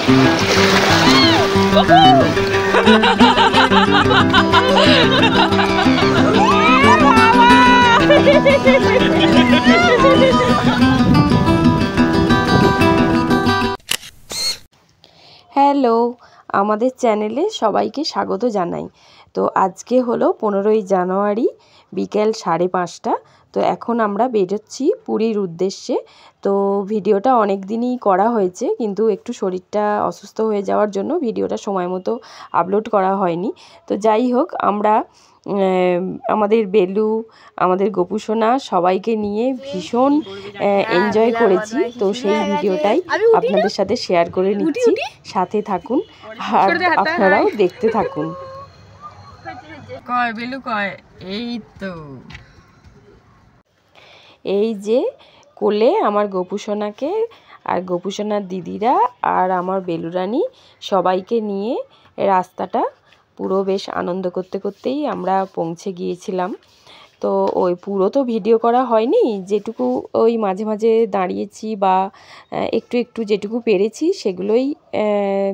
Hello, আমাদের চ্যানেলে সবাইকে স্বাগত জানাই। তো আজকে হলো 15ই জানুয়ারি বিকেল 5:30। তো এখন আমরা বেরোচ্ছি পুরীর উদ্দেশ্যে। তো ভিডিওটা অনেক দিনই করা হয়েছে, কিন্তু একটু শরীরটা অসুস্থ হয়ে যাওয়ার জন্য ভিডিওটা সময় মতো আপলোড করা হয়নি। তো যাই হোক, আমরা আমাদের বেলু, আমাদের গোপুসোনা সবাইকে নিয়ে ভীষণ এনজয় করেছি। তো সেই ভিডিওটাই আপনাদের সাথে শেয়ার করে নিচ্ছি। সাথে থাকুন আর আপনারাও দেখতে থাকুন। কয় বেলু কয়, এই তো এই যে কোলে আমার গোপুসোনাকে আর গোপুসোনার দিদিরা আর আমার বেলুরানি সবাইকে নিয়ে রাস্তাটা পুরো বেশ আনন্দ করতে করতেই আমরা পৌঁছে গিয়েছিলাম। তো ওই পুরো তো ভিডিও করা হয়নি, যেটুকু ওই মাঝে মাঝে দাঁড়িয়েছি বা একটু একটু যেটুকু পেরেছি সেগুলোই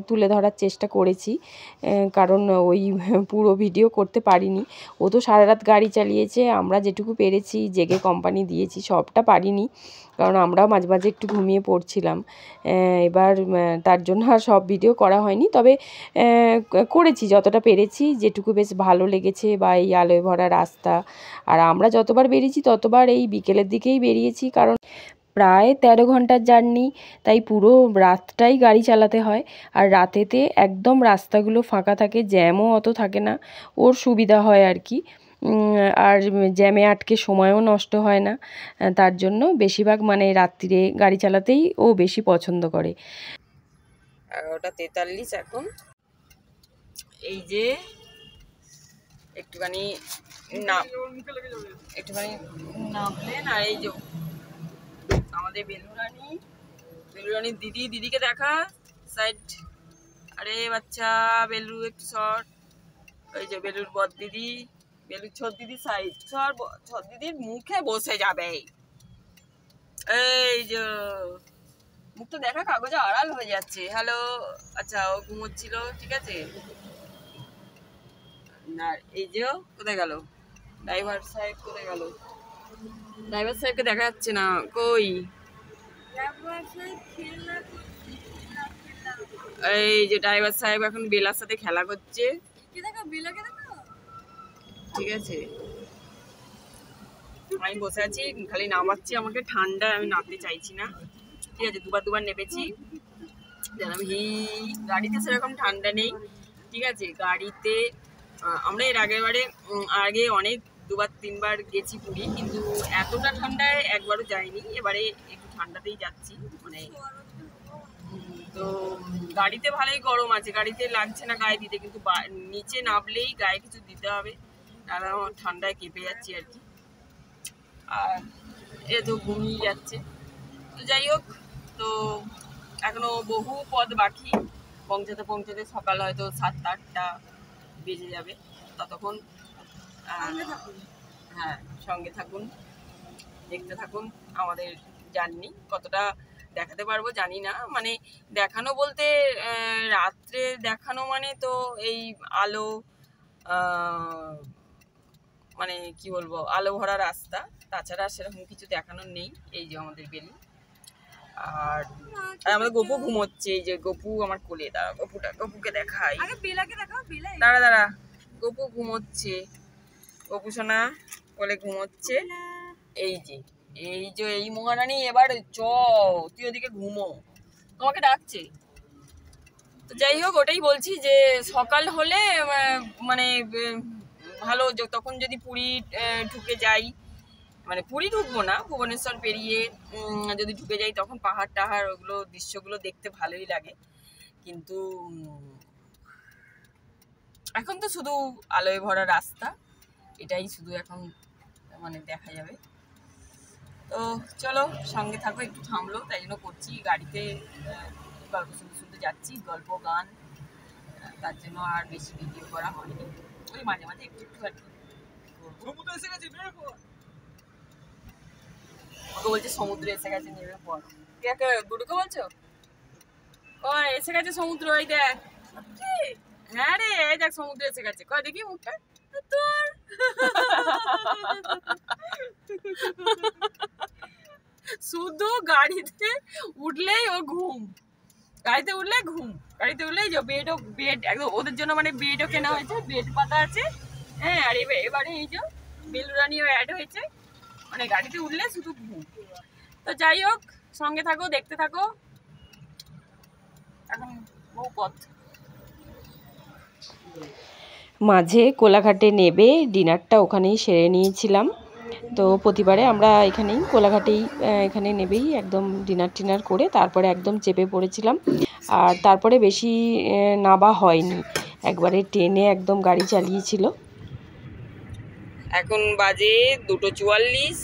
তুলে ধরার চেষ্টা করেছি, কারণ ওই পুরো ভিডিও করতে পারিনি। ও তো সারা রাত গাড়ি চালিয়েছে, আমরা যেটুকু পেরেছি জেগে কোম্পানি দিয়েছি, সবটা পারিনি কারণ আমরাও মাঝে মাঝে একটু ঘুমিয়ে পড়ছিলাম। এবার তার জন্য আর সব ভিডিও করা হয়নি, তবে করেছি যতটা পেরেছি, যেটুকু বেশ ভালো লেগেছে। বা এই আলোয় ভরা রাস্তা, আর আমরা যতবার বেরিয়েছি ততবার এই বিকেলের দিকেই বেরিয়েছি, কারণ প্রায় 13 ঘন্টার জার্নি, তাই পুরো রাতটাই গাড়ি চালাতে হয়। আর রাতেতে একদম রাস্তাগুলো ফাঁকা থাকে, জ্যামও অত থাকে না, ওর সুবিধা হয় আর কি। আর জ্যামে আটকে সময়ও নষ্ট হয় না, তার জন্য বেশিরভাগ মানে রাত্রিরে গাড়ি চালাতেই ও বেশি পছন্দ করে। 11:43 এখন। এই যে একটুখানি নামলেন, আর এই যে আমাদের বেলুরানির দিদিকে দেখা সাইড। আরে বাচ্চা বেলু একটু শর্ট। ওই যে বেলুর বদ দিদি, বেলুর ছোট দিদি সাইড। ছোট দিদির মুখে বসে যাবে। এই যে মুখ তো দেখা কাগজে আড়াল হয়ে যাচ্ছে। হ্যালো, আচ্ছা ও ঘুমোচ্ছিল, ঠিক আছে। আর এই যে কোথায় গেল ড্রাইভার সাহেব, কোথায় গেল ড্রাইভার সাহেবকে দেখা যাচ্ছে না, কই? এই যে ড্রাইভার সাহেব এখন বেলার সাথে খেলা করছে, ঠিক আছে। আমি বসে আছি, খালি নামাচ্ছি, আমাকে ঠান্ডা, আমি নামতে চাইছি না, ঠিক আছে। দুবার নেমেছি, গাড়িতে সেরকম ঠান্ডা নেই, ঠিক আছে। গাড়িতে আমরা এর আগে অনেক 2-3বার গেছি পুরী, কিন্তু এতটা ঠান্ডায় একবারও যাইনি। এবারে একটু ঠান্ডাতেই যাচ্ছি, মানে তো গাড়িতে ভালোই গরম আছে, গাড়িতে লাগছে না গায়ে দিতে, কিন্তু নিচে নামলেই গায়ে কিছু দিতে হবে, আর আমার ঠান্ডায় কেঁপে যাচ্ছি আর কি। আর এ তো ঘুমিয়ে যাচ্ছে। তো যাই হোক, তো এখনো বহু পথ বাকি, পৌঁছাতে সকাল হয়তো 7-8টা বেজে যাবে। ততক্ষণ হ্যাঁ, সঙ্গে থাকুন, দেখতে থাকুন আমাদের জার্নি। কতটা দেখাতে পারবো জানি না, মানে দেখানো বলতে রাত্রে দেখানো মানে তো এই আলো, মানে কি বলবো, আলো ভরা রাস্তা, তাছাড়া সেরকম কিছু দেখানোর নেই। এই যে আমাদের বেলু আর আমাদের গপু ঘুমোচ্ছে, এই যে গপু আমার কোলে। দাঁড়া, গপুকে দেখাই, দাঁড়া, গপু ঘুমোচ্ছে, গপু সোনা কোলে ঘুমোচ্ছে। এই যে এই মহারানী, এবার তুই ওদিকে ঘুমো, তোমাকে ডাকছে। তো যাই হোক, ওটাই বলছি যে সকাল হলে মানে ভালো, তখন যদি পুরী ঢুকে যাই, মানে পুরী ঢুকবো না, ভুবনেশ্বর পেরিয়ে যদি ঢুকে যাই, তখন পাহাড় টাহাড় ওগুলো দৃশ্যগুলো দেখতে ভালোই লাগে। কিন্তু এখন তো শুধু আলোয় ভরা রাস্তা, এটাই শুধু এখন মানে দেখা যাবে। তো চলো, সঙ্গে থাকো। একটু থামলো তাই জন্য করছি, গাড়িতে গল্প শুনতে যাচ্ছি, গল্প গান, তার জন্য আর বেশি ভিডিও করা হয়নি। ওই মাঝে মাঝে একটু আর কি। ওকে বলছে সমুদ্রে এসে গেছে, নেমে পড়। কে গুডুকে বলছো? কয় এসে গেছে সমুদ্র, ওই দেখ। হ্যাঁ রে, এই দেখ সমুদ্র এসে গেছে। কয় দেখি মুখটা তোর। শুধু গাড়িতে উঠলেই ও ঘুম, গাড়িতে উঠলে ঘুম, গাড়িতে উঠলেই যে বেড একদম ওদের জন্য মানে বেডও কেনা হয়েছে, বেড পাতা আছে। হ্যাঁ, আর এবারে এই যে বেলুরানিও অ্যাড হয়েছে, মানে গাড়িতে উঠলে শুধু ঘুম। তো যাই হোক, সঙ্গে থাকো, দেখতে থাকো। এখন বহু পথ। মাঝে কোলাঘাটে নেবে ডিনারটা ওখানেই সেরে নিয়েছিলাম। তো প্রতিবারে আমরা এখানেই কোলাঘাটেই এখানে নেবেই একদম ডিনার টিনার করে তারপরে একদম চেপে পড়েছিলাম। আর তারপরে বেশি নাবা হয়নি, একবারে ট্রেনে একদম গাড়ি চালিয়েছিল। এখন বাজে 2:44।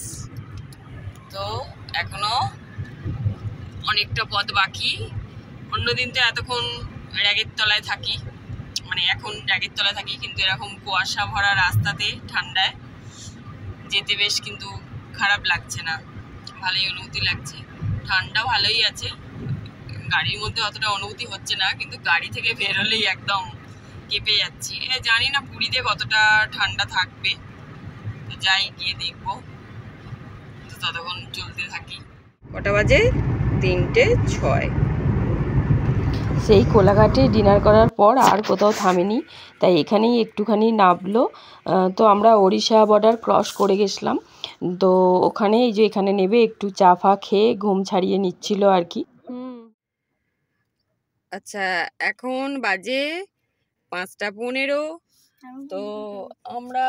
তো এখনো অনেকটা পথ বাকি। অন্যদিন তো এতক্ষণ র্যাগের তলায় থাকি, মানে এখন র্যাগের তলায় থাকি, কিন্তু এরকম কুয়াশা ভরা রাস্তাতে ঠান্ডায় যেতে বেশ কিন্তু খারাপ লাগছে না, ভালোই অনুভূতি লাগছে। ঠান্ডা ভালোই আছে, গাড়ির মধ্যে অতটা অনুভূতি হচ্ছে না, কিন্তু গাড়ি থেকে বেরোলেই একদম কেঁপে যাচ্ছি। জানি না পুরীতে কতটা ঠান্ডা থাকবে, তো যাই গিয়ে দেখবো। ততক্ষণ চলতে থাকি। কটা বাজে? 3:06। সেই কোলাঘাটে ডিনার করার পর আর কোথাও থামেনি, তাই এখানেই একটুখানি নামলো। তো আমরা ওড়িশা বর্ডার ক্রস করে গেছিলাম। তো ওখানে এই যে এখানে নেবে একটু চা ফা খেয়ে ঘুম ছাড়িয়ে নিচ্ছিল আর কি। আচ্ছা, এখন বাজে 5:15। তো আমরা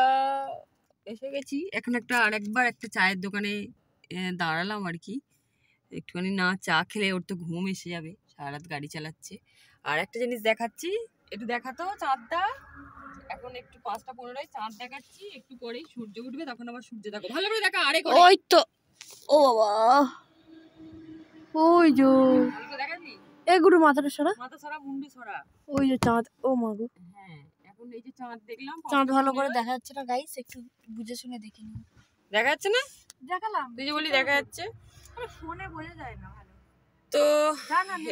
এসে গেছি। এখন আরেকবার একটা চায়ের দোকানে দাঁড়ালাম আর কি, একটুখানি না চা খেলে ওর তো ঘুম এসে যাবে, সারা রাত গাড়ি চালাচ্ছে। আর একটা জিনিস দেখাচ্ছি, একটু দেখাতো চাঁদটা। এখন একটু 5:15 চাঁদ দেখাচ্ছি, একটু পরেই সূর্য উঠবে, তখন আবার সূর্য দেখো ভালো করে দেখা। আরে ওই তো, ও বাবা, ওই যে ভালো করে দেখালি, এই গুরু মাথাটা সরা, মাথা সরা, মুন্ডু সরা। ওই যে চাঁদ, ও মা গো, হ্যাঁ, এখন এই যে চাঁদ দেখলাম, চাঁদ ভালো করে দেখা যাচ্ছে না গাইস, একটু বুঝে শুনে দেখে নিন। দেখা যাচ্ছে না? দেখালাম, তুই যে বলি দেখা যাচ্ছে, ফোনে বোঝা যায় না ভালো। তো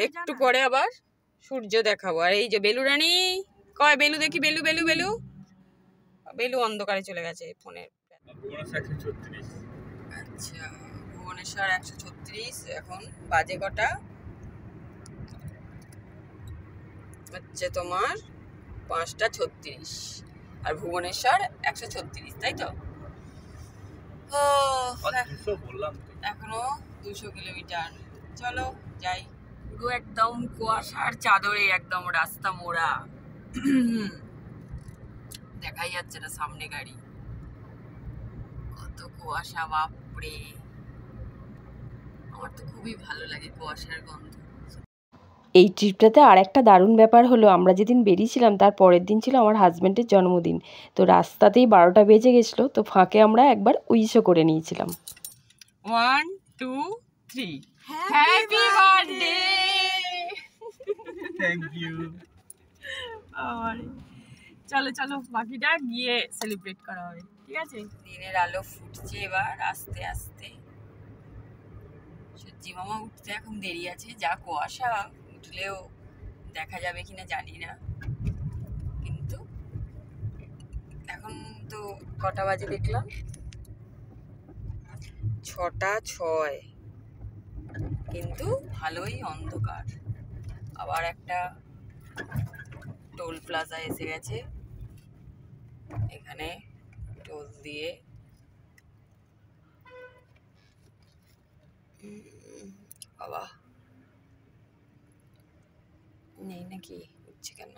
একটু পরে আবার সূর্য দেখাবো। আর এই যে বেলুরানি, কয় বেলু দেখি, বেলু বেলু বেলু বেলু অন্ধকারে চলে গেছে ফোনের। আচ্ছা, ভুবনেশ্বর 136। এখন বাজে কটা? হচ্ছে তোমার 5:36, আর ভুবনেশ্বর 136, তাই তো? ও, এখনো 200 কিলোমিটার। চলো যাই। পুরো একদম কুয়াশার চাদরে একদম রাস্তা মোড়া, দেখাই যাচ্ছে না সামনে গাড়ি, কত কুয়াশা, বাপরে। আমার তো খুবই ভালো লাগে কুয়াশার গন্ধ। এই ট্রিপটাতে আর একটা দারুণ ব্যাপার হলো, আমরা যেদিন বেরিয়েছিলাম তার পরের দিন ছিল আমার হাজব্যান্ডের জন্মদিন। তো রাস্তাতেই 12টা বেজে গেছিলো, তো ফাঁকে আমরা একবার উইশও করে নিয়েছিলাম। 1 2 3 হ্যাপি বার্থডে। Thank you. চলো চলো, বাকিটা গিয়ে সেলিব্রেট করা হবে, ঠিক আছে? দিনের আলো ফুটছে এবার আস্তে আস্তে। সত্যি মামা উঠতে এখন দেরি আছে, যা কুয়াশা, উঠলেও দেখা যাবে কিনা জানি না। কিন্তু এখন তো কটা বাজে দেখলাম? 6:06, কিন্তু ভালোই অন্ধকার। আবার একটা টোল প্লাজা এসে গেছে, এখানে টোল দিয়ে বাবা নেই নাকি, উঠছে কেন?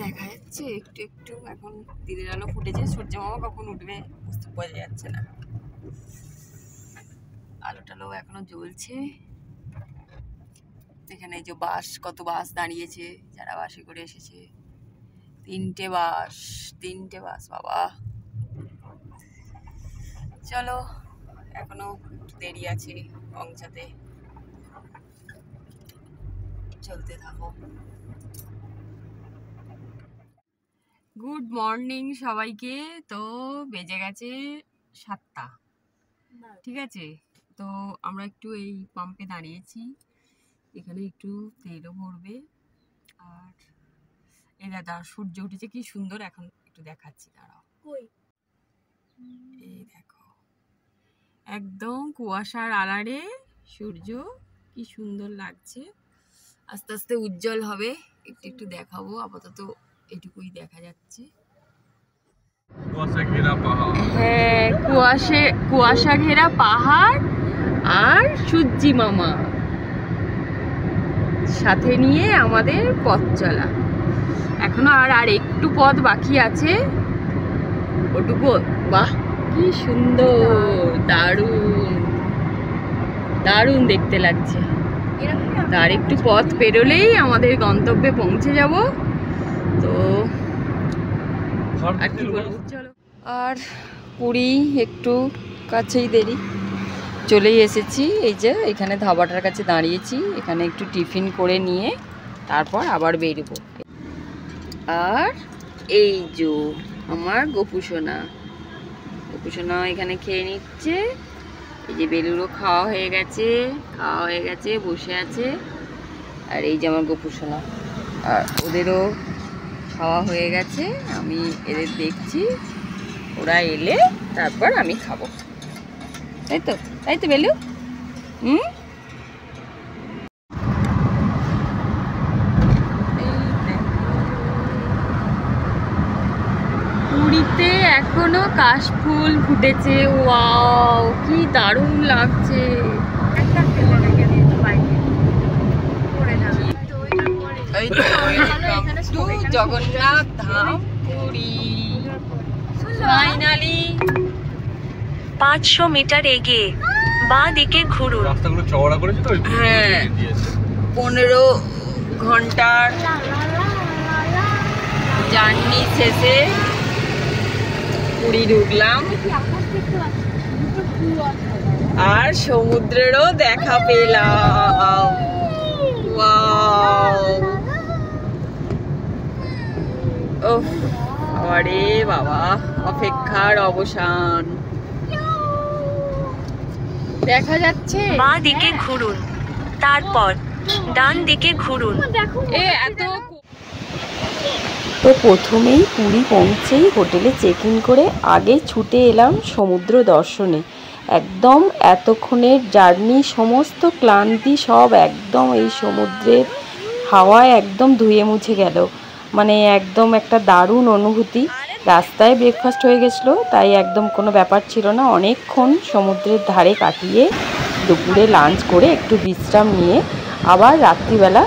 দেখা যাচ্ছে একটু একটু, এখন দিনের আলো ফুটেছে, সূর্য মামা কখন উঠবে বুঝতে বোঝা যাচ্ছে না। আলো টালো এখনো জ্বলছে। এখানে এই যে বাস, কত বাস দাঁড়িয়েছে, যারা বাসে করে এসেছে। 3টে বাস বাবা। চলো, এখনো দেরি আছে পৌঁছাতে, চলতে থাকো। গুড মর্নিং সবাইকে। তো বেজে গেছে 7টা, ঠিক আছে। তো আমরা একটু এই পাম্পে দাঁড়িয়েছি, এখানে একটু তেলও ভরবে। আর এই দাদা সূর্য উঠেছে, কি সুন্দর, এখন একটু দেখাচ্ছি, দাঁড়াও। এই দেখো একদম কুয়াশার আড়ালে সূর্য, কি সুন্দর লাগছে। আস্তে আস্তে উজ্জ্বল হবে, একটু একটু দেখাবো, আপাতত এটুকুই দেখা যাচ্ছে। হ্যাঁ, কুয়াশা ঘেরা পাহাড় আর সূর্যি মামা সাথে নিয়ে আমাদের পথ চলা। এখনো আর একটু পথ বাকি আছে, ওটুকু। বাহ, কি সুন্দর, দারুণ দারুণ দেখতে লাগছে। আর একটু পথ পেরোলেই আমাদের গন্তব্যে পৌঁছে যাব। তো আর কি বলবো, চলো। আর পুরী একটু কাছেই, দেরি চলেই এসেছি। এই যে এখানে ধাবাটার কাছে দাঁড়িয়েছি, এখানে একটু টিফিন করে নিয়ে তারপর আবার বেরোবো। আর এই যে আমার গোপুসোনা এখানে খেয়ে নিচ্ছে। এই যে বেলুরও খাওয়া হয়ে গেছে, বসে আছে। আর এই যে আমার গোপুসোনা, আর ওদেরও খাওয়া হয়ে গেছে। আমি এদের দেখছি, ওরা এলে তারপর আমি খাবো, তাই তো বেলু। পুরীতে এখনো কাশফুল ফুটেছে, ওয়াও কি দারুণ লাগছে। জগন্নাথ ধাম পুরী ফাইনালি। 500 মিটার এগিয়ে বাঁ দিকে ঘুরুন। রাস্তাগুলো চওড়া করেছে তো, হ্যাঁ, 15 ঘন্টার জার্নি শেষে পুরী ঢুকলাম, আর সমুদ্রেরও দেখা পেলাম। ওয়াও, ওহ আরে বাবা, অপেক্ষার অবসান। দেখা যাচ্ছে বাঁ দিকে ঘুরুন, তারপর ডান দিকে ঘুরুন। তো প্রথমেই পুরী পৌঁছেই হোটেলে চেক ইন করে আগে ছুটে এলাম সমুদ্র দর্শনে। একদম এতক্ষণের জার্নি, সমস্ত ক্লান্তি সব একদম এই সমুদ্রের হাওয়ায় একদম ধুয়ে মুছে গেল। মানে একদম একটা দারুণ অনুভূতি। রাস্তায় ব্রেকফাস্ট হয়ে গেছিলো, তাই একদম কোনো ব্যাপার ছিল না। অনেকক্ষণ সমুদ্রের ধারে কাটিয়ে দুপুরে লাঞ্চ করে একটু বিশ্রাম নিয়ে আবার রাত্রিবেলা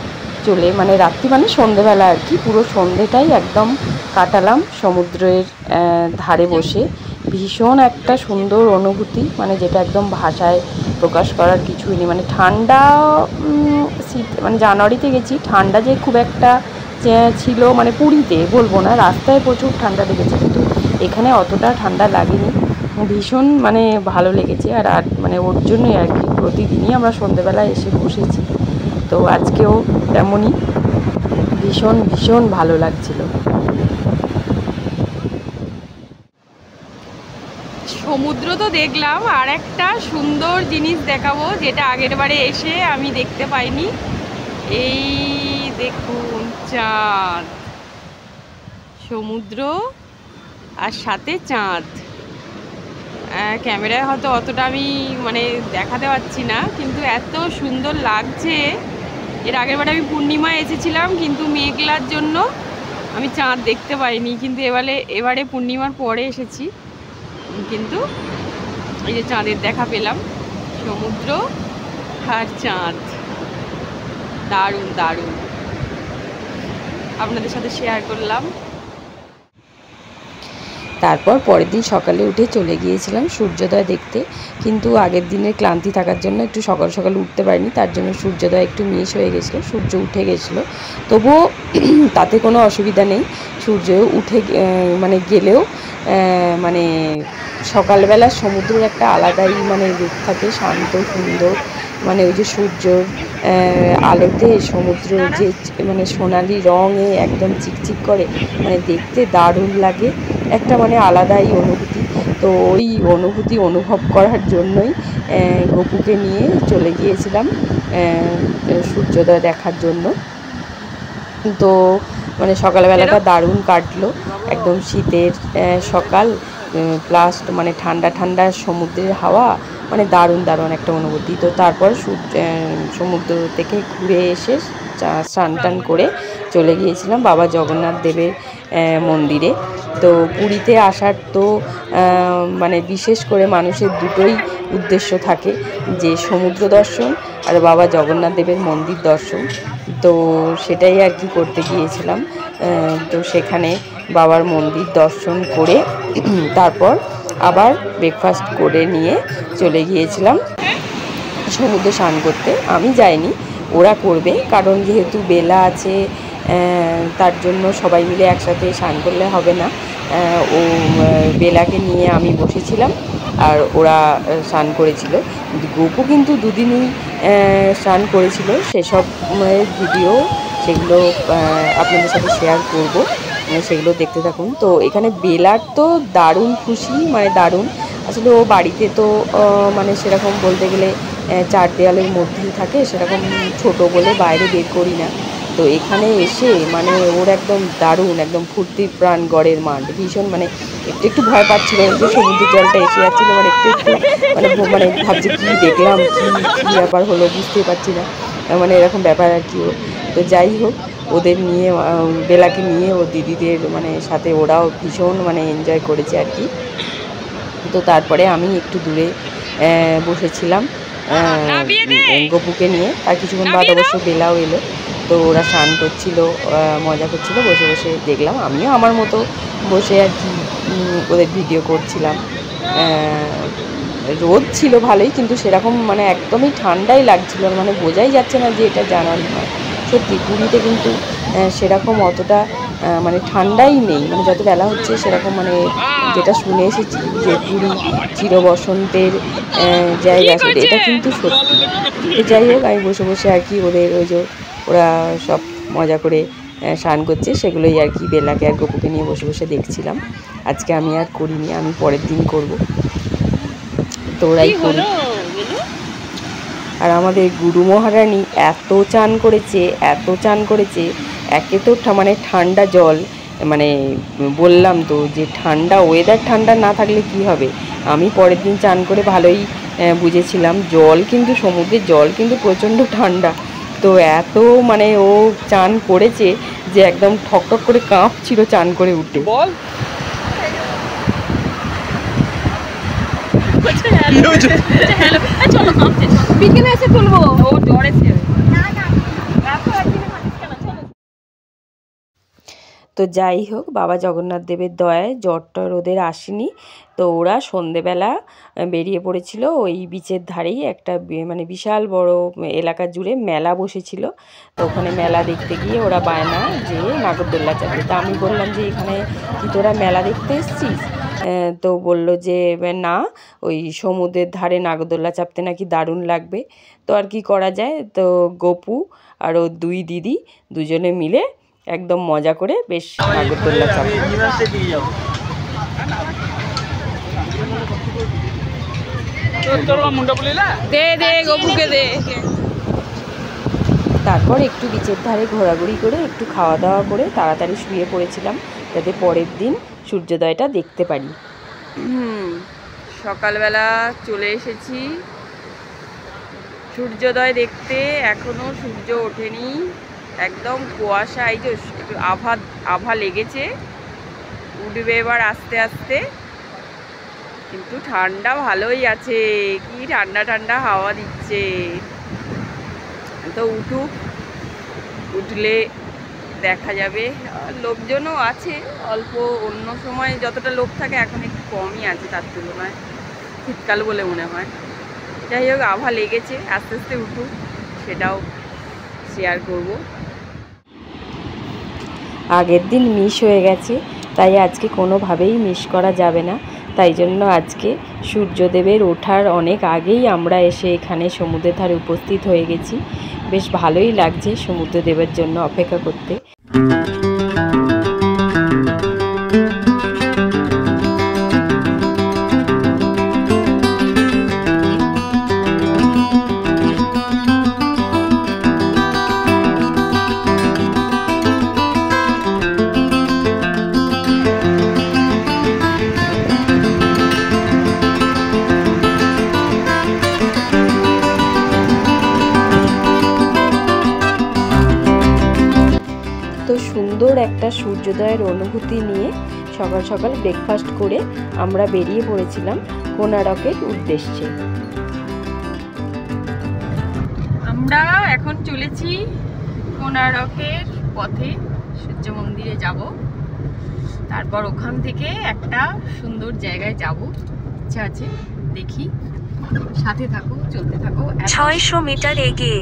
রাত্রি মানে সন্ধেবেলা আর কি, পুরো সন্ধেটাই একদম কাটালাম সমুদ্রের ধারে বসে। ভীষণ একটা সুন্দর অনুভূতি, মানে যেটা একদম ভাষায় প্রকাশ করার কিছুই নেই। মানে ঠান্ডা, শীত, মানে জানুয়ারিতে গেছি, ঠান্ডা যে খুব একটা ছিল মানে পুরীতে বলবো না, রাস্তায় প্রচুর ঠান্ডা লেগেছে, কিন্তু এখানে অতটা ঠান্ডা লাগেনি। ভীষণ মানে ভালো লেগেছে। আর মানে ওর জন্যই আর কি প্রতিদিনই আমরা সন্ধেবেলায় এসে বসেছি। তো আজকেও তেমনই ভীষণ ভীষণ ভালো লাগছিল। সমুদ্র তো দেখলাম, আর একটা সুন্দর জিনিস দেখাবো যেটা আগের বারে এসে আমি দেখতে পাইনি। এই দেখুন চাঁদ, সমুদ্র আর সাথে চাঁদ। ক্যামেরায় হয়তো অতটা আমি মানে দেখাতে পারছি না, কিন্তু এত সুন্দর লাগছে। এর আগের বারে আমি পূর্ণিমায় এসেছিলাম, কিন্তু মেঘলার জন্য আমি চাঁদ দেখতে পাইনি, কিন্তু এবারে পূর্ণিমার পরে এসেছি, কিন্তু এই যে চাঁদের দেখা পেলাম। সমুদ্র আর চাঁদ, দারুণ দারুণ, আপনাদের সাথে শেয়ার করলাম। তারপর পরের দিন সকালে উঠে চলে গিয়েছিলাম সূর্যোদয় দেখতে, কিন্তু আগের দিনের ক্লান্তি থাকার জন্য একটু সকাল সকাল উঠতে পারিনি, তার জন্য সূর্যোদয় একটু মিস হয়ে গেছিলো, সূর্য উঠে গেছিলো। তবুও তাতে কোনো অসুবিধা নেই, সূর্য উঠে মানে গেলেও মানে সকালবেলা সমুদ্রের একটা আলাদাই মানে রূপ থাকে, শান্ত সুন্দর। মানে ওই যে সূর্যর আলোতে সমুদ্র যে মানে সোনালি রঙে একদম চিকচিক করে, মানে দেখতে দারুণ লাগে, একটা মানে আলাদাই অনুভূতি। তো ওই অনুভূতি অনুভব করার জন্যই গপুকে নিয়ে চলে গিয়েছিলাম সূর্যোদয় দেখার জন্য। তো মানে সকালবেলাটা দারুণ কাটলো, একদম শীতের সকাল প্লাস মানে ঠান্ডা ঠান্ডা সমুদ্রের হাওয়া, মানে দারুণ দারুণ একটা অনুভূতি। তো তারপর সমুদ্র থেকে ঘুরে এসে স্নান টান করে চলে গিয়েছিলাম বাবা জগন্নাথ দেবের মন্দিরে। তো পুরীতে আসার তো মানে বিশেষ করে মানুষের দুটোই উদ্দেশ্য থাকে, যে সমুদ্র দর্শন আর বাবা জগন্নাথ দেবের মন্দির দর্শন। তো সেটাই আর কি করতে গিয়েছিলাম। তো সেখানে বাবার মন্দির দর্শন করে তারপর আবার ব্রেকফাস্ট করে নিয়ে চলে গিয়েছিলাম সমুদ্রে স্নান করতে। আমি যাইনি, ওরা করবে, কারণ যেহেতু বেলা আছে তার জন্য সবাই মিলে একসাথে স্নান করলে হবে না। ও বেলাকে নিয়ে আমি বসেছিলাম আর ওরা স্নান করেছিল। গপু কিন্তু দুদিনই স্নান করেছিল, সেসব ভিডিও সেগুলো আপনাদের সাথে শেয়ার করব, সেগুলো দেখতে থাকুন। তো এখানে বেলার তো দারুণ খুশি, মানে দারুণ। আসলে ও বাড়িতে তো মানে সেরকম বলতে গেলে চার দেয়ালের মধ্যেই থাকে, সেরকম ছোট বলে বাইরে বের করি না। তো এখানে এসে মানে ওর একদম দারুণ, একদম ফুর্তির প্রাণ গড়ের মাঠ, ভীষণ মানে একটু একটু ভয় পাচ্ছিল যে সমুদ্রের জলটা এসে যাচ্ছিল, মানে একটু একটু মানে ভাবছি কী দেখলাম, কী ব্যাপার হলো বুঝতে পারছি না, মানে এরকম ব্যাপার আর কি। তো যাই হোক, ওদের নিয়ে বেলাকে নিয়ে ও দিদিদের মানে সাথে ওরাও ভীষণ মানে এনজয় করেছে আর কি। তো তারপরে আমি একটু দূরে বসেছিলাম গপুকে নিয়ে, আর কিছুক্ষণ বাদ অবশ্য বেলাও এলো। তো ওরা স্নান করছিল, মজা করছিল, বসে বসে দেখলাম। আমিও আমার মতো বসে আর কি ওদের ভিডিও করছিলাম। রোদ ছিল ভালোই, কিন্তু সেরকম মানে একদমই ঠান্ডাই লাগছিল, মানে বোঝাই যাচ্ছে না যে এটা জানুয়ারি মাস। সত্যি পুরীতে কিন্তু সেরকম অতটা মানে ঠান্ডাই নেই, মানে যত বেলা হচ্ছে সেরকম মানে যেটা শুনে এসেছি যে পুরী চির বসন্তের জায়গা, সেটা এটা কিন্তু সত্যি। তো যাই হোক, আমি বসে বসে আর কি ওদের ওই যে ওরা সব মজা করে স্নান করছে সেগুলোই আর কি বেলাকে আর গপুকে নিয়ে বসে বসে দেখছিলাম। আজকে আমি আর করিনি, আমি পরের দিন করব। তো ওরাই করি। আর আমাদের গুরু মহারানী এত চান করেছে, একে তো মানে ঠান্ডা জল, মানে বললাম তো যে ঠান্ডা ওয়েদার, ঠান্ডা না থাকলে কি হবে। আমি পরের দিন চান করে ভালোই বুঝেছিলাম, জল কিন্তু সমুদ্রের জল কিন্তু প্রচণ্ড ঠান্ডা। তো এত মানে ও চান করেছে যে একদম ঠকঠক করে কাঁপছিল চান করে উঠে। বিকেলে এসে তুলবো। ও ডরেছে। তো যাই হোক, বাবা জগন্নাথ দেবের দয়ায় জ্বরটা ওদের আসেনি। তো ওরা সন্ধেবেলা বেরিয়ে পড়েছিল, ওই বিচের ধারেই একটা মানে বিশাল বড় এলাকা জুড়ে মেলা বসেছিল। তো ওখানে মেলা দেখতে গিয়ে ওরা বায়না যে নাগরদোল্লা চাপবে। তা আমি বললাম যে এখানে কি তোরা মেলা দেখতে এসছিস? তো বলল যে না, ওই সমুদ্রের ধারে নাগরদোল্লা চাপতে নাকি দারুণ লাগবে। তো আর কি করা যায়, তো গপু আর ও দুই দিদি দুজনে মিলে একদম মজা করে বেশ নাগরদোল্লা চাপে। তারপর একটু বিচের ধারে ঘোরাঘুরি করে একটু খাওয়া দাওয়া করে তাড়াতাড়ি শুয়ে পড়েছিলাম, যাতে পরের দিন সূর্যোদয়টা দেখতে পারি। সকালবেলা চলে এসেছি সূর্যোদয় দেখতে, এখনো সূর্য ওঠেনি, একদম কুয়াশা, এই যে একটু আভা লেগেছে, উঠবে এবার আস্তে আস্তে। কিন্তু ঠান্ডা ভালোই আছে, কি ঠান্ডা ঠান্ডা হাওয়া দিচ্ছে। তো উঠলে দেখা যাবে। লোকজনও আছে অল্প, অন্য সময় যতটা লোক থাকে এখন একটু কমই আছে তার তুলনায়, শীতকাল বলে মনে হয়। যাই হোক, আভা লেগেছে, আস্তে আস্তে উঠুক, সেটাও শেয়ার করব। আগের দিন মিস হয়ে গেছে, তাই আজকে কোনোভাবেই মিস করা যাবে না। তাই জন্য আজকে সূর্যদেবের ওঠার অনেক আগেই আমরা এসে এখানে সমুদ্রের ধারে উপস্থিত হয়ে গেছি। বেশ ভালোই লাগছে সমুদ্রদেবের জন্য অপেক্ষা করতে। সুন্দর একটা সূর্যোদয়ের অনুভূতি নিয়ে সকাল সকাল ব্রেকফাস্ট করে আমরা বেরিয়ে পড়েছিলাম কোণারকের উদ্দেশ্যে। আমরা এখন চলেছি কোণারকের পথে, সূর্য মন্দিরে যাব, তারপর ওখান থেকে একটা সুন্দর জায়গায় যাব, ইচ্ছা আছে, দেখি, সাথে থাকো, চলতে থাকো। 600 মিটার এগিয়ে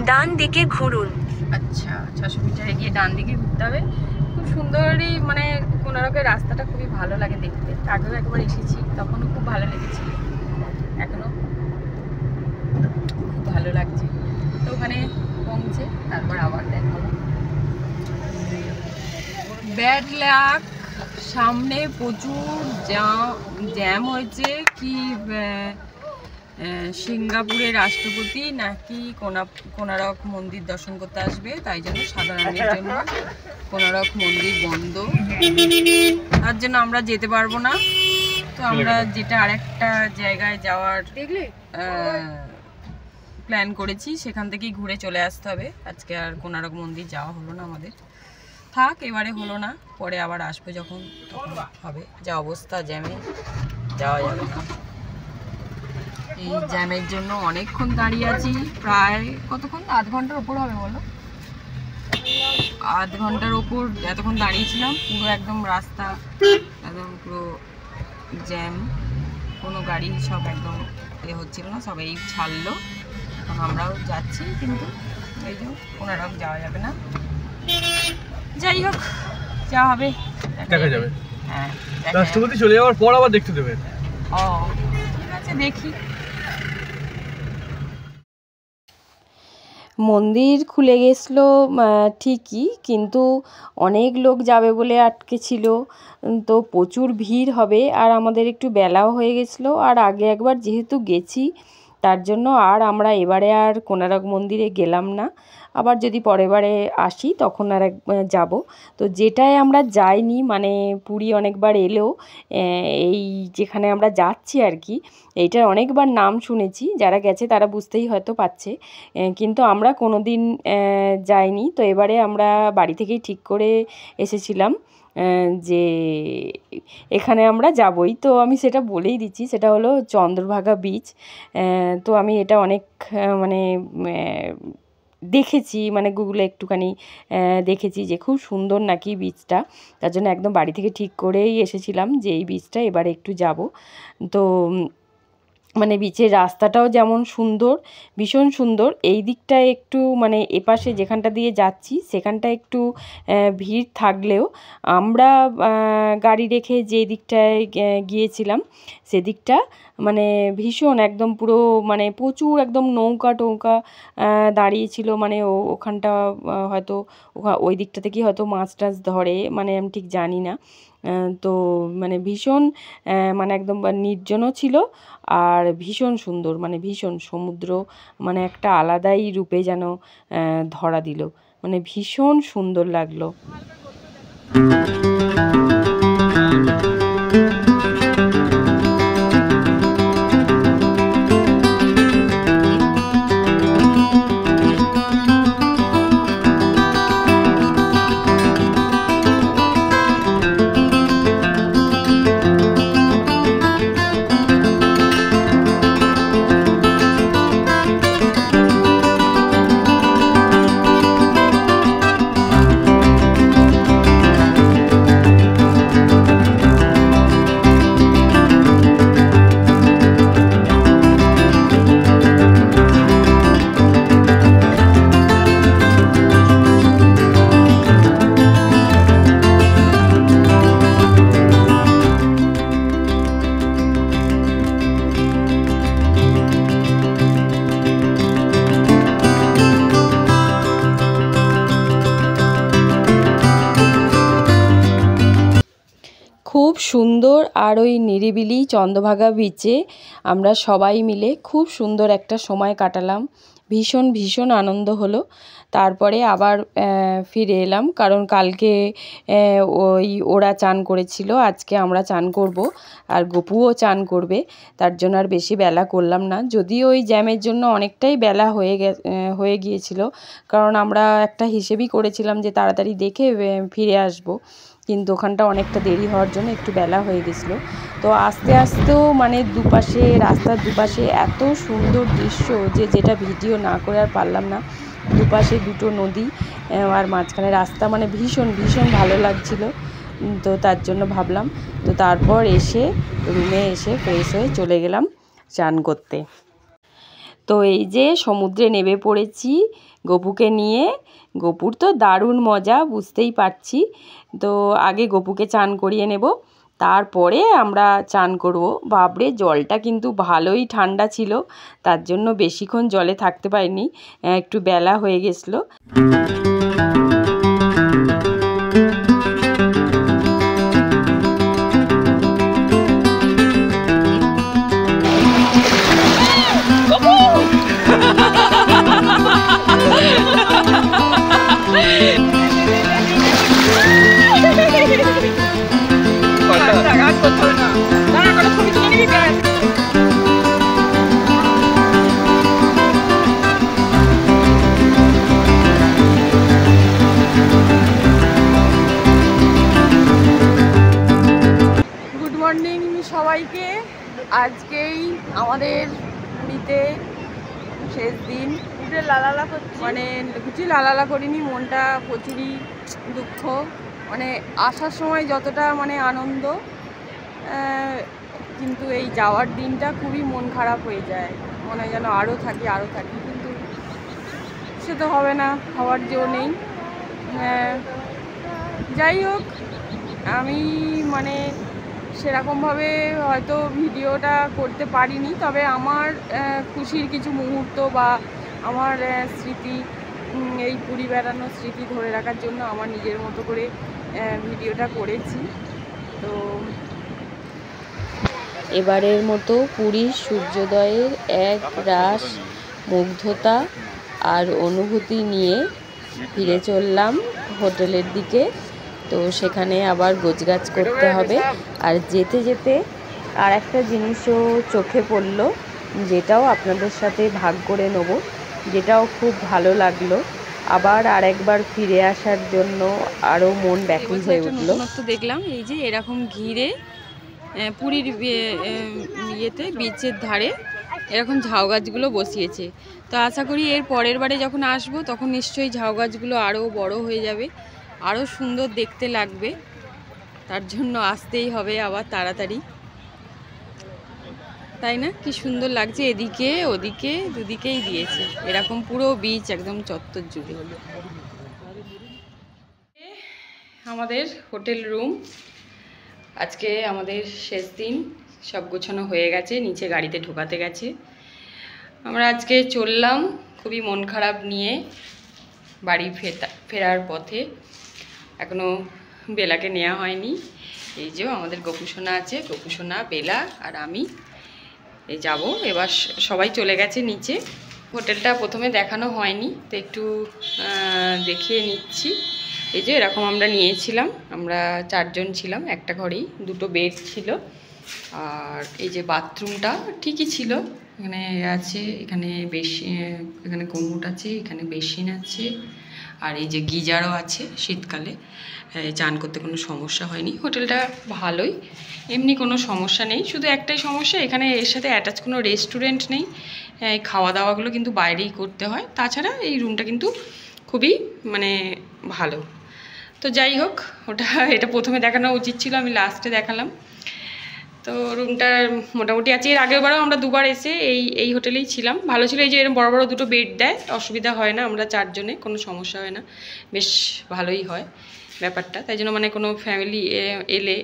ডান দিকে ঘুরুন। আচ্ছা, 600 মিটার এগিয়ে ডান দিকে ঘুরতে হবে। খুব সুন্দরই, মানে কোণারকের রাস্তাটা খুবই ভালো লাগে দেখতে। আগেও একবার এসেছি, তখনও খুব ভালো লেগেছিল, এখনো খুব ভালো লাগছে। তো ওখানে পৌঁছে তারপর আবার দেখাবো। ব্যাড লাক, সামনে প্রচুর জ্যাম হয়েছে। কি সিঙ্গাপুরের রাষ্ট্রপতি নাকি কোণারক মন্দির দর্শন করতে আসবে, তাই জন্য সাধারণের জন্য কোণারক মন্দির বন্ধ, তার জন্য আমরা যেতে পারবো না। তো আমরা যেটা আরেকটা জায়গায় যাওয়ার প্ল্যান করেছি, সেখান থেকেই ঘুরে চলে আসতে হবে। আজকে আর কোণারক মন্দির যাওয়া হলো না আমাদের, থাক, এবারে হলো না, পরে আবার আসবো যখন, তখন হবে। যা অবস্থা জ্যামে, যাওয়া যাবে না। এই জ্যামের জন্য অনেকক্ষণ দাঁড়িয়ে আছি, প্রায় কতক্ষণ, আধ ঘন্টার ওপর হবে বলো, আধ ঘন্টার ওপর এতক্ষণ দাঁড়িয়েছিলাম। পুরো একদম রাস্তা একদম পুরো জ্যাম, কোনো গাড়ি সব একদম হচ্ছিল না, সবাই ছাড়লো। এখন আমরাও যাচ্ছি, কিন্তু এই যে কোণারক যাওয়া যাবে না। যাই হোক, যা হবে দেখা যাবে। হ্যাঁ, রাষ্ট্রপতি চলে যাওয়ার পর আবার দেখতে দেবে। ও ঠিক আছে, দেখি। মন্দির খুলে গেছিলো ঠিকই, কিন্তু অনেক লোক যাবে বলে আটকে ছিল, তো প্রচুর ভিড় হবে। আর আমাদের একটু বেলাও হয়ে গেছিলো, আর আগে একবার যেহেতু গেছি তার জন্য আর আমরা এবারে আর কোণারক মন্দিরে গেলাম না। আবার যদি পরেরবারে আসি তখন আর যাব। তো যেটায় আমরা যাইনি, মানে পুরী অনেকবার এলেও এই যেখানে আমরা যাচ্ছি আর কি, এইটার অনেকবার নাম শুনেছি, যারা গেছে তারা বুঝতেই হয়তো পারছে, কিন্তু আমরা কোনো দিন যাইনি। তো এবারে আমরা বাড়ি থেকেই ঠিক করে এসেছিলাম যে এখানে আমরা যাবই। তো আমি সেটা বলেই দিচ্ছি, সেটা হলো চন্দ্রভাগা বিচ। তো আমি এটা অনেক মানে দেখেছি, মানে গুগলে একটুখানি দেখেছি যে খুব সুন্দর নাকি বিচটা, তার জন্য একদম বাড়ি থেকে ঠিক করেই এসেছিলাম যে এই বিচটা এবারে একটু যাব। তো মানে বিচের রাস্তাটাও যেমন সুন্দর, ভীষণ সুন্দর। এই দিকটায় একটু মানে এপাশে যেখানটা দিয়ে যাচ্ছি সেখানটা একটু ভিড় থাকলেও আমরা গাড়ি রেখে যে দিকটায় গিয়েছিলাম সেদিকটা মানে ভীষণ একদম পুরো মানে প্রচুর একদম নৌকা টৌকা দাঁড়িয়েছিল, মানে ওখানটা হয়তো ওই দিকটা থেকেই হয়তো মাছ টাছ ধরে, মানে আমি ঠিক জানি না। তো মানে ভীষণ মানে একদম নির্জনও ছিল, আর ভীষণ সুন্দর, মানে ভীষণ সমুদ্র মানে একটা আলাদাই রূপে যেন ধরা দিল, মানে ভীষণ সুন্দর লাগলো। খুব সুন্দর, আর ওই নিরিবিলি চন্দ্রভাগা বিচে আমরা সবাই মিলে খুব সুন্দর একটা সময় কাটালাম। ভীষণ ভীষণ আনন্দ হলো। তারপরে আবার ফিরে এলাম, কারণ কালকে ওরা চান করেছিল, আজকে আমরা চান করব আর গপুও চান করবে। তার জন্য আর বেশি বেলা করলাম না, যদিও ওই জ্যামের জন্য অনেকটাই বেলা হয়ে গিয়েছিল, কারণ আমরা একটা হিসেবই করেছিলাম যে তাড়াতাড়ি দেখে ফিরে আসব, কিন্তু ওখানটা অনেকটা দেরি হওয়ার জন্য একটু বেলা হয়ে গেছিলো। তো আস্তে আস্তেও মানে রাস্তার দুপাশে এত সুন্দর দৃশ্য যেটা ভিডিও না করে আর পারলাম না। দুপাশে দুটো নদী আর মাঝখানে রাস্তা, মানে ভীষণ ভীষণ ভালো লাগছিল। তো তার জন্য ভাবলাম, তো তারপর রুমে এসে ফ্রেশ হয়ে চলে গেলাম চান করতে। তো এই যে সমুদ্রে নেমে পড়েছি গপুকে নিয়ে। গপুর তো দারুণ মজা, বুঝতেই পারছি। তো আগে গপুকে চান করিয়ে নেব, তারপরে আমরা চান করব। বাপরে, জলটা কিন্তু ভালোই ঠান্ডা ছিল, তার জন্য বেশিক্ষণ জলে থাকতে পারিনি, একটু বেলা হয়ে গেছিলো। সবাইকে, আজকেই আমাদের পুরীতে শেষ দিন। মানে কিছু লালালা করিনি, মনটা প্রচুরই দুঃখ। মানে আসার সময় যতটা মানে আনন্দ, কিন্তু এই যাওয়ার দিনটা খুবই মন খারাপ হয়ে যায়, মনে হয় যেন আরও থাকি, কিন্তু সে তো হবে না, হওয়ার জো নেই। যাই হোক, আমি মানে সেরকমভাবে হয়তো ভিডিওটা করতে পারিনি, তবে আমার খুশির কিছু মুহূর্ত বা আমার স্মৃতি, এই পুরী বেড়ানোর স্মৃতি ধরে রাখার জন্য আমার নিজের মতো করে ভিডিওটা করেছি। তো এবারের মতো পুরীর সূর্যোদয়ের এক রাস মুগ্ধতা আর অনুভূতি নিয়ে ফিরে চললাম হোটেলের দিকে। তো সেখানে আবার গোছগাছ করতে হবে, আর যেতে যেতে আর একটা জিনিসও চোখে পড়লো, যেটাও আপনাদের সাথে ভাগ করে নেব, যেটাও খুব ভালো লাগলো। আবার আরেকবার ফিরে আসার জন্য আরও মন ব্যাকুল হয়ে উঠলো। দেখলাম এই যে এরকম ঘিরে পুরীর বিচের ধারে এরকম ঝাউ গাছগুলো বসিয়েছে। তো আশা করি এর পরের বারে যখন আসবো তখন নিশ্চয়ই ঝাউ গাছগুলো আরও বড় হয়ে যাবে, আরও সুন্দর দেখতে লাগবে। তার জন্য আসতেই হবে আবার তাড়াতাড়ি, তাই না? কি সুন্দর লাগছে, এদিকে ওদিকে দুদিকেই দিয়েছে এরকম পুরো বীচ একদম চত্বর জুড়ে। আমাদের হোটেল রুম, আজকে আমাদের শেষ দিন, সব গোছানো হয়ে গেছে, নিচে গাড়িতে ঢোকাতে গেছে। আমরা আজকে চললাম খুবই মন খারাপ নিয়ে বাড়ি ফেরার পথে। এখনও বেলাকে নেওয়া হয়নি। এই যে আমাদের গোপুসোনা আছে, গোপুসোনা, বেলা আর আমি এই যাব। এবার সবাই চলে গেছে নিচে। হোটেলটা প্রথমে দেখানো হয়নি, তো একটু দেখিয়ে নিচ্ছি। এই যে এরকম আমরা নিয়েছিলাম, আমরা 4 জন ছিলাম, একটা ঘরেই 2টো বেড ছিল। আর এই যে বাথরুমটা ঠিকই ছিল, এখানে আছে, এখানে এখানে কোমোড আছে, এখানে বেসিন আছে, আর এই যে গিজারও আছে। শীতকালে চান করতে কোনো সমস্যা হয়নি। হোটেলটা ভালোই, এমনি কোনো সমস্যা নেই। শুধু একটাই সমস্যা, এখানে এর সাথে অ্যাটাচ কোনো রেস্টুরেন্ট নেই, খাওয়া দাওয়াগুলো কিন্তু বাইরেই করতে হয়। তাছাড়া এই রুমটা কিন্তু খুবই মানে ভালো। তো যাই হোক, এটা প্রথমে দেখানো উচিত ছিল, আমি লাস্টে দেখালাম। তো রুমটা মোটামুটি আছে। এর আগেরবারও আমরা 2বার এসে এই হোটেলেই ছিলাম, ভালো ছিল। এই যে এরকম বড় বড় 2টো বেড দেয়, অসুবিধা হয় না, আমরা 4 জনে কোনো সমস্যা হয় না, বেশ ভালোই হয় ব্যাপারটা। তাই জন্য মানে কোনো ফ্যামিলি এলে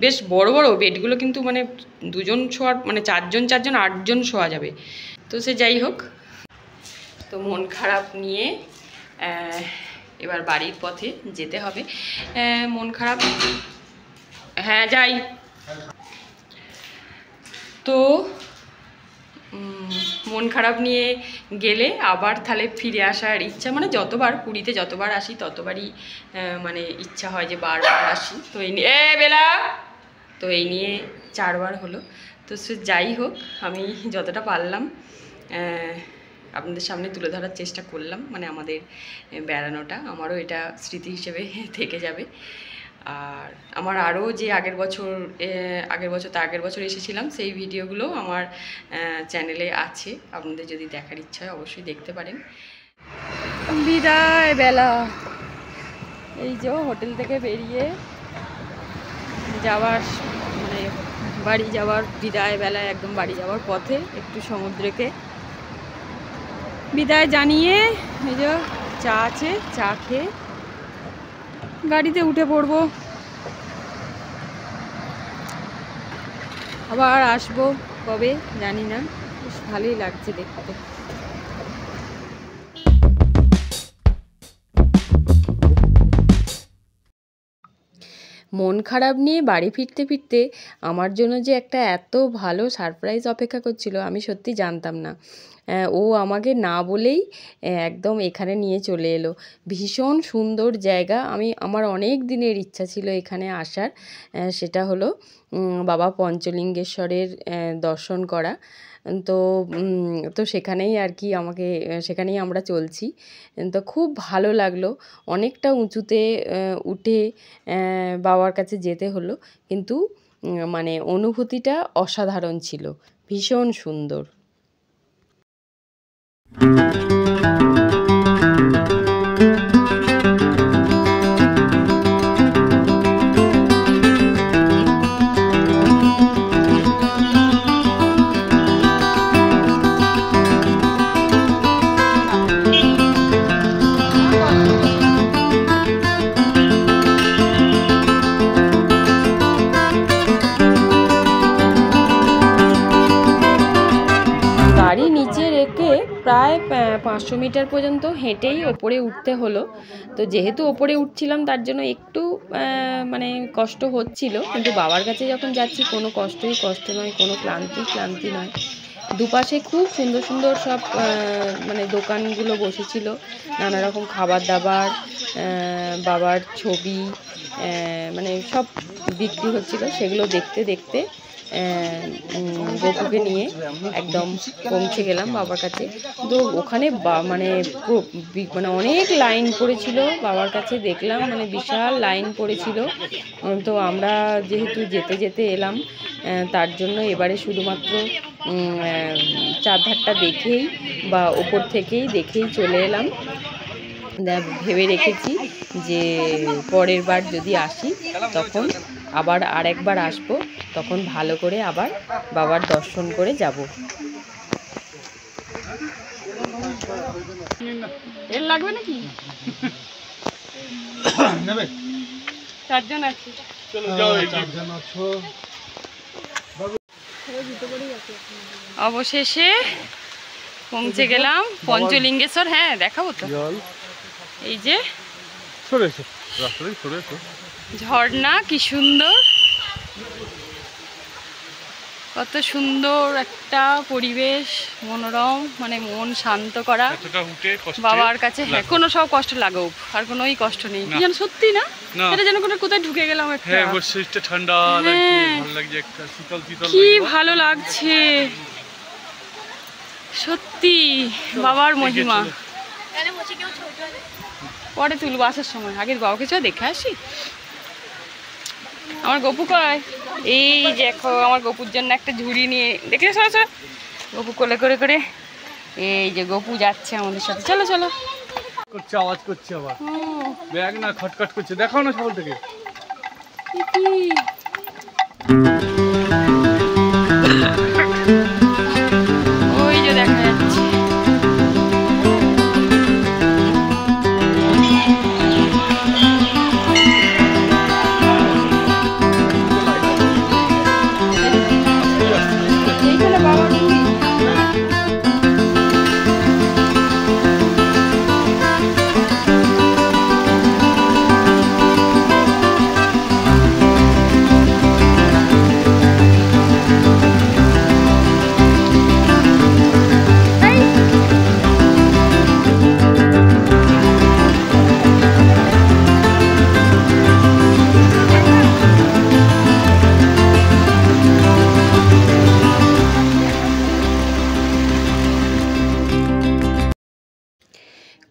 বেশ বড় বড় বেডগুলো, কিন্তু মানে 2 জন শোয়ার, মানে 4 জন 8 জন শোয়া যাবে। তো সে যাই হোক, তো মন খারাপ নিয়ে এবার বাড়ির পথে যেতে হবে। মন খারাপ, হ্যাঁ যাই। তো মন খারাপ নিয়ে গেলে আবার তাহলে ফিরে আসার ইচ্ছা, মানে যতবার পুরীতে যতবার আসি ততবারই মানে ইচ্ছা হয় যে বারবার আসি। তো এই নিয়ে বেলা তো এই নিয়ে 4 বার হলো। তো সে যাই হোক, আমি যতটা পারলাম আপনাদের সামনে তুলে ধরার চেষ্টা করলাম, মানে আমাদের বেড়ানোটা আমারও এটা স্মৃতি হিসেবে থেকে যাবে। আর আমার আরও যে আগের বছর এসেছিলাম সেই ভিডিওগুলো আমার চ্যানেলে আছে, আপনাদের যদি দেখার ইচ্ছা হয় অবশ্যই দেখতে পারেন। বিদায় বেলা, এই যে হোটেল থেকে বেরিয়ে যাওয়ার মানে বাড়ি যাওয়ার বিদায় বেলায় একদম বাড়ি যাওয়ার পথে একটু সমুদ্রকে বিদায় জানিয়ে এই যে চা আছে, চা খেয়ে গাড়িতে উঠে পড়বো। আবার আসবো কবে জানি না, বেশ ভালোই লাগছে দেখতে। মন খারাপ নিয়ে বাড়ি ফিরতে ফিরতে আমার জন্য যে একটা এত ভালো সারপ্রাইজ অপেক্ষা করছিল আমি সত্যি জানতাম না। ও আমাকে না বলেই একদম এখানে নিয়ে চলে এলো। ভীষণ সুন্দর জায়গা, আমার অনেক দিনের ইচ্ছা ছিল এখানে আসার, সেটা হলো বাবা পঞ্চলিঙ্গেশ্বরের দর্শন করা। তো সেখানেই আর কি সেখানেই আমরা চলছি। তো খুব ভালো লাগলো, অনেকটা উঁচুতে উঠে বাবার কাছে যেতে হলো, কিন্তু মানে অনুভূতিটা অসাধারণ ছিল, ভীষণ সুন্দর। গাড়ি নিচে রেখে প্রায় 500 মিটার পর্যন্ত হেঁটেই ওপরে উঠতে হলো। তো যেহেতু ওপরে উঠছিলাম তার জন্য একটু মানে কষ্ট হচ্ছিল, কিন্তু বাবার কাছে যখন যাচ্ছি কোনো কষ্ট নয়, কোনো ক্লান্তি নয়। দুপাশে খুব সুন্দর সুন্দর সব মানে দোকানগুলো বসেছিল, নানা রকম খাবার দাবার, বাবার ছবি মানে সব বিক্রি হচ্ছিল। সেগুলো দেখতে দেখতে গপুকে নিয়ে একদম পৌঁছে গেলাম বাবার কাছে। তো ওখানে মানে অনেক লাইন পড়েছিল বাবার কাছে, দেখলাম মানে বিশাল লাইন পড়েছিল। তো আমরা যেহেতু যেতে যেতে এলাম তার জন্য এবারে শুধুমাত্র চারধারটা দেখেই বা ওপর থেকেই দেখেই চলে এলাম। ভেবে রেখেছি যে পরের বার যদি আসি তখন আবার আরেকবার আসবো, তখন ভালো করে আবার বাবার দর্শন করে যাব। এর লাগবে নাকি? চারজন আছে। অবশেষে পৌঁছে গেলাম পঞ্চলিঙ্গেশ্বর। হ্যাঁ দেখাবো তো, এই যে ঝর্ণা, কি সুন্দর, কত সুন্দর একটা পরিবেশ, মনোরম, মানে মন শান্ত করা। বাবার কাছে হ্যাঁ কোনো সব কষ্ট লাগুক আর কোনোই কষ্ট নেই, কি যেন সত্যি না, এটা যেন কোথায় ঢুকে গেলাম একটা। ঠান্ডা লাগছে, একটা শীতল শীতল, কি ভালো লাগছে সত্যি, বাবার মহিমা। পরে তুলবো আসার সময়, আগের বাবাকে চল দেখে আসি। আমার গপু কয়, এই দেখো আমার গপুর জন্য একটা ঝুড়ি নিয়ে, দেখে গপু কোলে করে করে, এই যে গপু যাচ্ছে আমাদের সাথে। চলো চলো করছে, আওয়াজ করছে, আবার ব্যাগ না খটখট করছে, দেখাও না সকাল থেকে। ওই যে দেখা যাচ্ছে।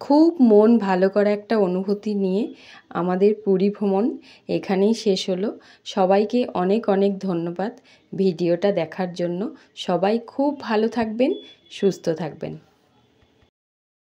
খুব মন ভালো করা একটা অনুভূতি নিয়ে আমাদের পুরী ভ্রমণ এখানেই শেষ হলো। সবাইকে অনেক অনেক ধন্যবাদ ভিডিওটা দেখার জন্য। সবাই খুব ভালো থাকবেন, সুস্থ থাকবেন।